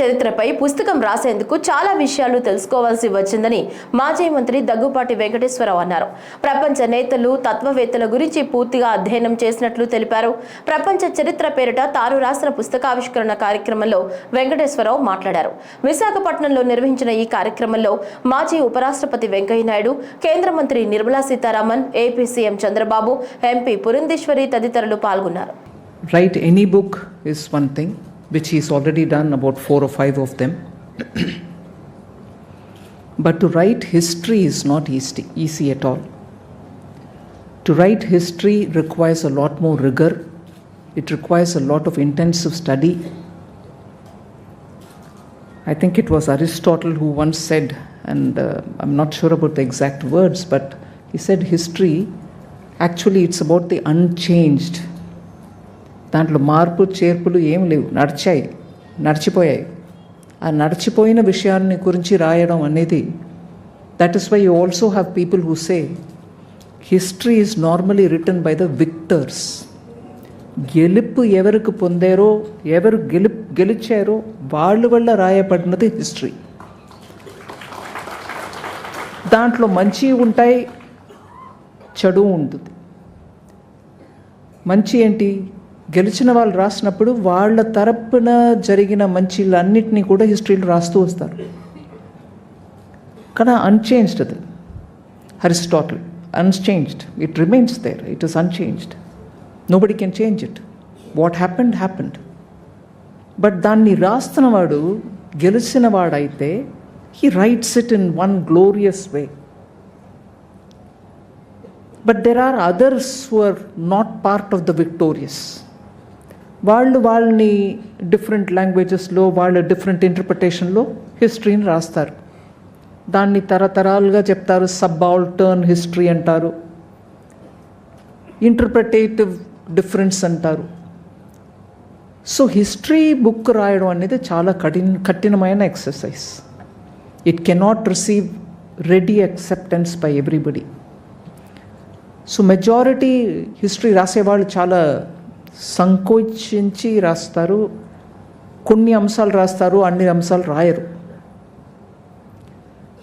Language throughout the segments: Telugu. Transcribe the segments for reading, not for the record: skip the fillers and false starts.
చరిత్రపై పుస్తకం రాసేందుకు చాలా విషయాలు తెలుసుకోవాల్సి వచ్చిందని మాజీ మంత్రి దగ్గుపాటి వెంకటేశ్వరరావు అన్నారు. ప్రపంచ నేతలు, తత్వవేత్తల గురించి పూర్తిగా అధ్యయనం చేసినట్లు తెలిపారు. ప్రపంచ చరిత్ర పేరిట తాను రాసిన పుస్తకావిష్కరణ కార్యక్రమంలో వెంకటేశ్వరరావు మాట్లాడారు. విశాఖపట్నంలో నిర్వహించిన ఈ కార్యక్రమంలో మాజీ ఉపరాష్ట్రపతి వెంకయ్యనాయుడు, కేంద్ర మంత్రి Nirmala Sitharaman, AP CM Chandrababu, MP Purandeswari తదితరులు పాల్గొన్నారు. Write any book is one thing, which he's already done about 4 or 5 of them. But to write history is not easy at all. To write history requires a lot more rigor. It requires a lot of intensive study. I think it was Aristotle who once said, and I'm not sure about the exact words, but he said history, actually it's about the unchanged. దాంట్లో మార్పు చేర్పులు ఏం లేవు, నడిచిపోయాయి. ఆ నడిచిపోయిన విషయాన్ని గురించి రాయడం అనేది, that is why you also have people who say history is normally written by the victors. గెలుపు ఎవరికి పొందారో, ఎవరు గెలిచారో వాళ్ళ వల్ల రాయబడినది హిస్టరీ. దాంట్లో మంచి ఉంటాయి, చెడు ఉంటుంది. మంచి ఏంటి? గెలిచిన వాళ్ళు రాసినప్పుడు వాళ్ళ తరపున జరిగిన మంచిలన్నిటినీ కూడా హిస్టరీలో రాస్తూ వస్తారు. కానీ అన్చేంజ్డ్ అది. Aristotle unchanged, it remains there, it is unchanged. Nobody can change it. What happened. But దాన్ని రాస్తున్నవాడు గెలిచిన వాడైతే he writes it in one glorious way. But there are others who are not part of the victorious. వాళ్ళని డిఫరెంట్ లాంగ్వేజెస్లో, వాళ్ళ డిఫరెంట్ ఇంటర్ప్రిటేషన్లో హిస్టరీని రాస్తారు. దాన్ని తరతరాలుగా చెప్తారు. సబాల్టర్న్ హిస్టరీ అంటారు, ఇంటర్ప్రిటేటివ్ డిఫరెన్స్ అంటారు. సో హిస్టరీ బుక్ రాయడం అనేది చాలా కఠినమైన exercise. It cannot receive ready acceptance by everybody. So majority history రాసేవాళ్ళు చాలా సంకోచించి రాస్తారు. కొన్ని అంశాలు రాస్తారు, అన్ని అంశాలు రాయరు.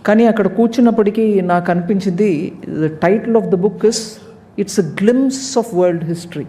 కానీ అక్కడ కూర్చున్నప్పటికీ నాకు అనిపించింది, the title of the book is it's a glimpse of world history.